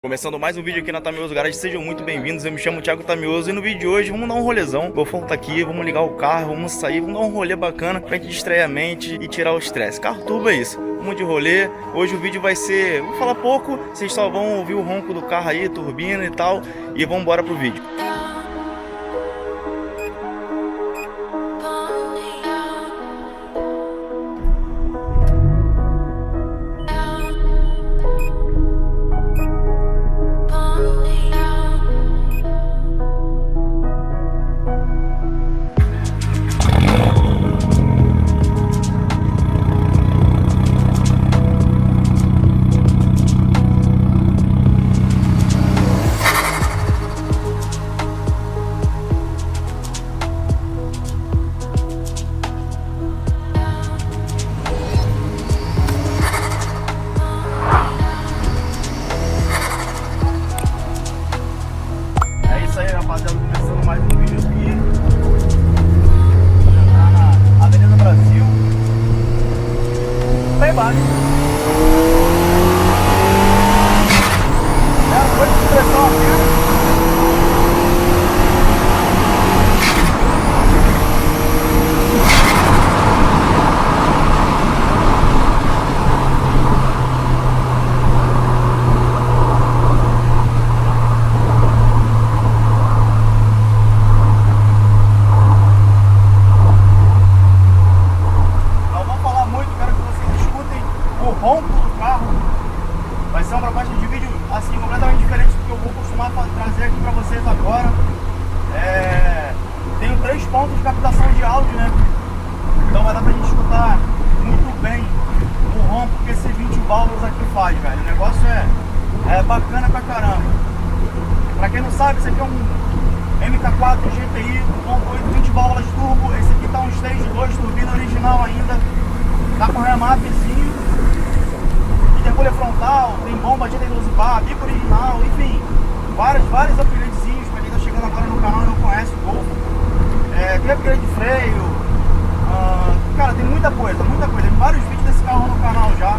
Começando mais um vídeo aqui na Tamioso Garage, sejam muito bem-vindos, eu me chamo Thiago Tamioso e no vídeo de hoje vamos dar um rolezão. O Golfão tá aqui, vamos ligar o carro, vamos sair, vamos dar um rolê bacana pra gente distrair a mente e tirar o estresse. Carro turbo é isso, vamos de rolê. Hoje o vídeo vai ser, vou falar pouco, vocês só vão ouvir o ronco do carro aí, turbina e tal, e vamos embora pro vídeo. Rapaziada, começando mais um vídeo aqui. Vou entrar na Avenida Brasil. Bem baixo. Foi de pressão aqui. Ronco do carro vai ser uma proposta de vídeo assim completamente diferente do que eu vou costumar trazer aqui pra vocês agora. Tenho 3 pontos de captação de áudio, né? Então vai dar pra gente escutar muito bem o ronco que esse 20 válvulas aqui faz, velho. O negócio é bacana pra caramba. Pra quem não sabe, esse aqui é um MK4 GTI 1.8 20 válvulas turbo. Esse aqui tá um stage 2, turbina original ainda. Tá com remapzinho. Intercooler frontal, tem bomba de 12 bar, bico original, enfim, vários upgradezinhos pra quem tá chegando agora no canal e não conhece o Golf. Tem upgrade de freio, cara, tem muita coisa, tem vários vídeos desse carro no canal já,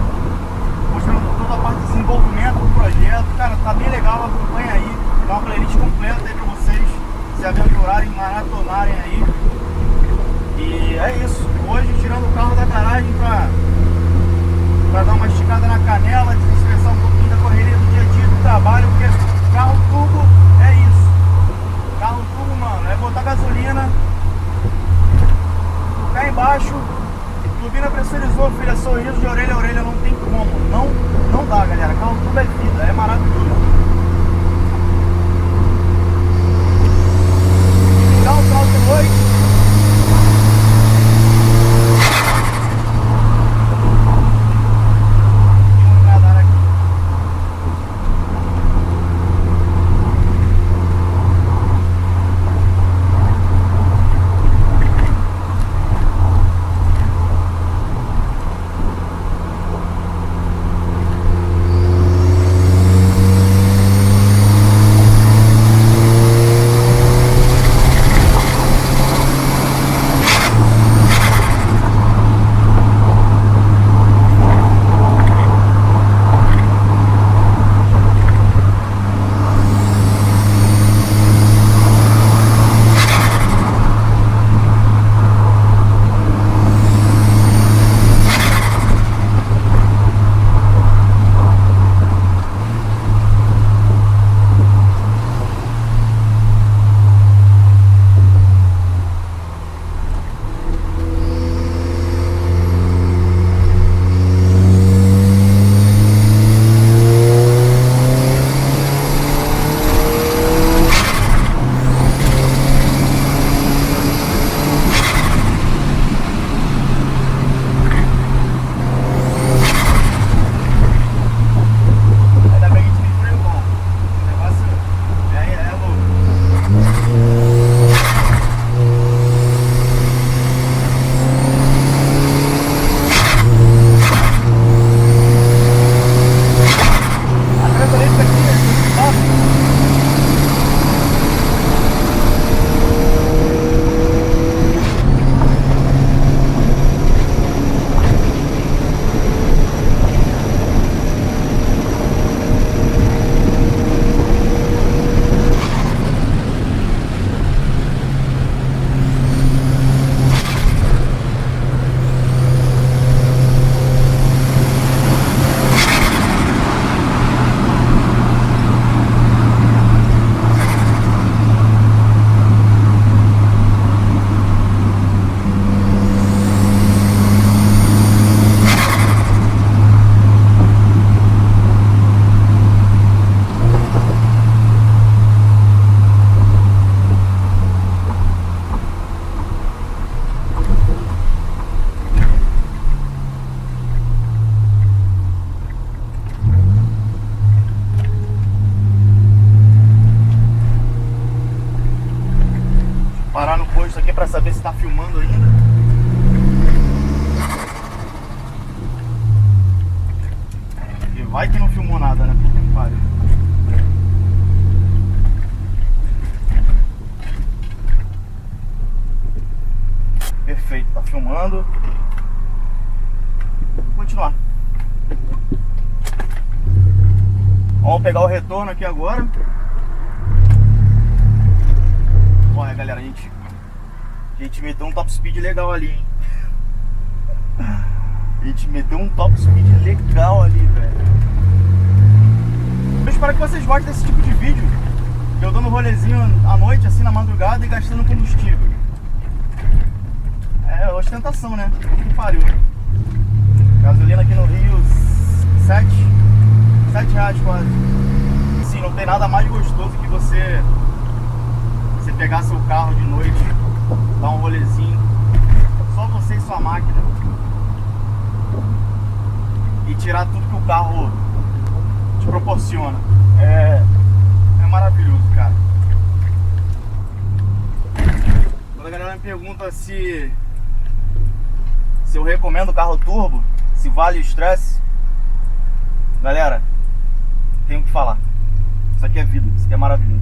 mostrando toda a parte de desenvolvimento do projeto. Cara, tá bem legal, acompanha aí, dá uma playlist completa aí pra vocês se aventurarem, maratonarem aí. E é isso, hoje tirando o carro da garagem pra dar uma esticada na canela, desestressar um pouquinho da correria do dia a dia do trabalho, porque carro turbo é isso. Carro turbo, mano, é botar gasolina, tocar embaixo, turbina pressurizou, filha, sorriso de orelha a orelha, não tem como, não dá, galera. Carro turbo é vida, é maravilhoso. filmando. Vou continuar. Vamos pegar o retorno aqui agora. Olha, galera, a gente meteu um top speed legal ali, hein? A gente meteu um top speed legal ali, velho. Eu espero que vocês gostem desse tipo de vídeo. Eu dando um rolezinho à noite, assim, na madrugada e gastando combustível. É ostentação, né? Que pariu. Gasolina aqui no Rio, R$7 quase. Sim, não tem nada mais gostoso que você pegar seu carro de noite, dar um rolezinho, só você e sua máquina, e tirar tudo que o carro te proporciona. É maravilhoso, cara. Quando a galera me pergunta se eu recomendo carro turbo, se vale o estresse, galera, tenho que falar. Isso aqui é vida, isso aqui é maravilhoso.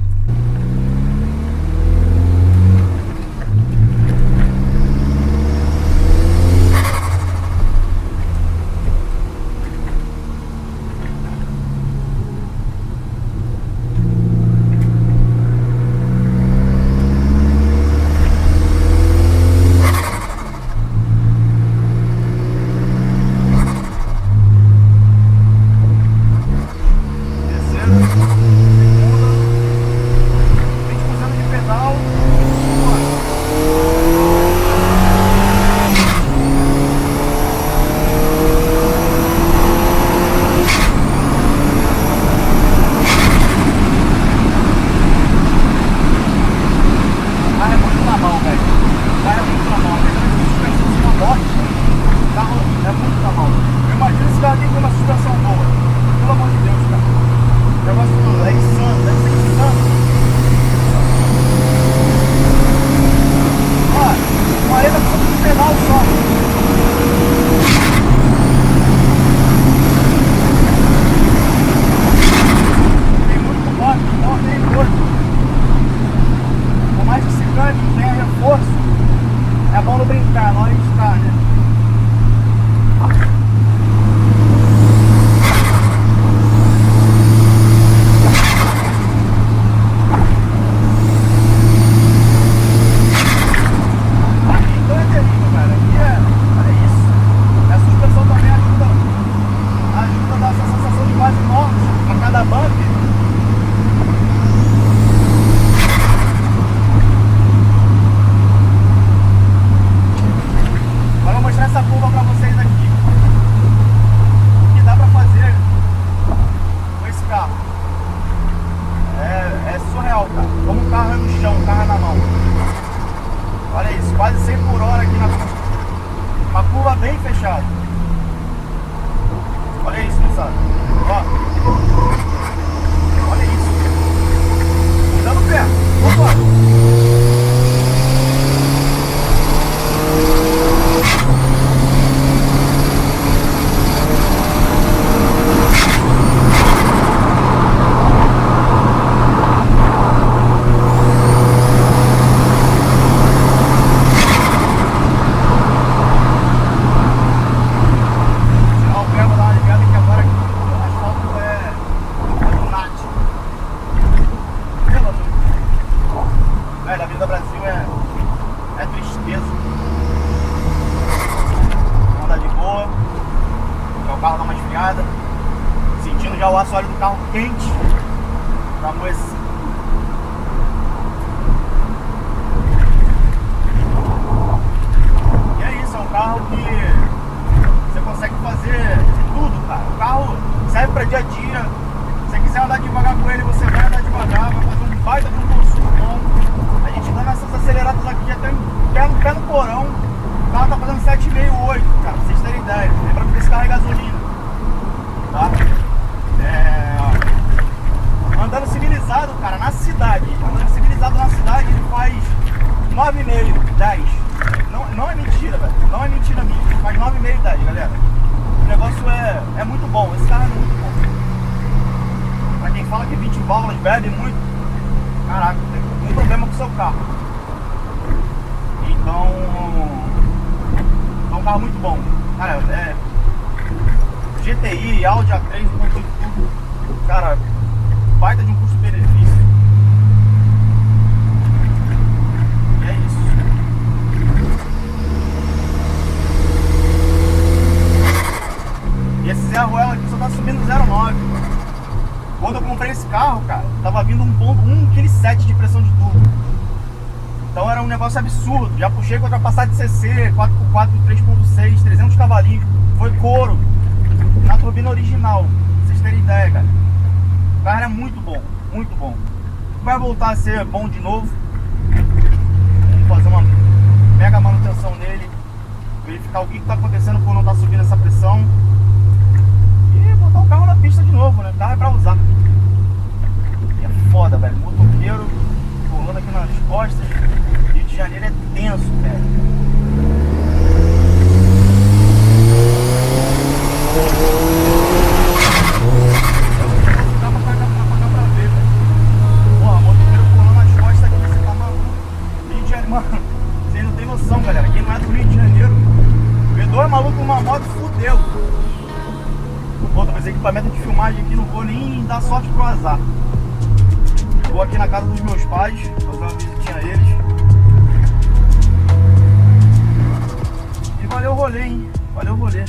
Sentindo já o assoalho do carro quente pra amolecer. E é isso, é um carro que você consegue fazer tudo, cara. O carro serve pra dia a dia. Se você quiser andar devagar com ele, você vai andar devagar, vai fazer um baita de um consumo bom. A gente dando essas aceleradas aqui até pé no porão. O carro tá fazendo 7,5, 8, cara, pra vocês terem ideia. Lembra que esse carro é gasolina, tá? Andando civilizado, cara, na cidade. Andando civilizado na cidade, ele faz 9,5, 10. Não é mentira, velho. Não é mentira minha. Ele faz 9,5, 10, galera. O negócio é muito bom. Esse carro é muito bom. Pra quem fala que 20 válvulas bebe muito, caraca, tem um problema com o seu carro. Então, um carro muito bom. Cara, GTI, Audi A3, um monte de tudo. Cara, baita de um custo-benefício. E é isso. E esse Zé Ruela aqui só tá subindo 0,9. Quando eu comprei esse carro, cara, tava vindo 1,7 kg de pressão de turbo. Então era um negócio absurdo. Já puxei com ultrapassagem de CC, 4x4, 3.6, 300 cavalinhos. Foi couro. Na turbina original. Pra vocês terem ideia, cara. O carro era muito bom. Muito bom. Vai voltar a ser bom de novo. Vamos fazer uma mega manutenção nele. Verificar o que tá acontecendo por não estar subindo essa pressão. E botar o carro na pista de novo, né? O carro é pra usar. E é foda, velho. Motoqueiro pulando aqui nas costas. Rio de Janeiro é tenso, velho. Porra, motoqueiro pulando nas costas aqui, você tá maluco. Rio de Janeiro, mano. Vocês não tem noção, galera. Quem não é do Rio de Janeiro, vê dois malucos numa moto, fudeu. Pô, tô com esse equipamento de filmagem aqui, não vou nem dar sorte pro azar. Vou aqui na casa dos meus pais, fazer uma visitinha a eles. E valeu o rolê, hein? Valeu o rolê.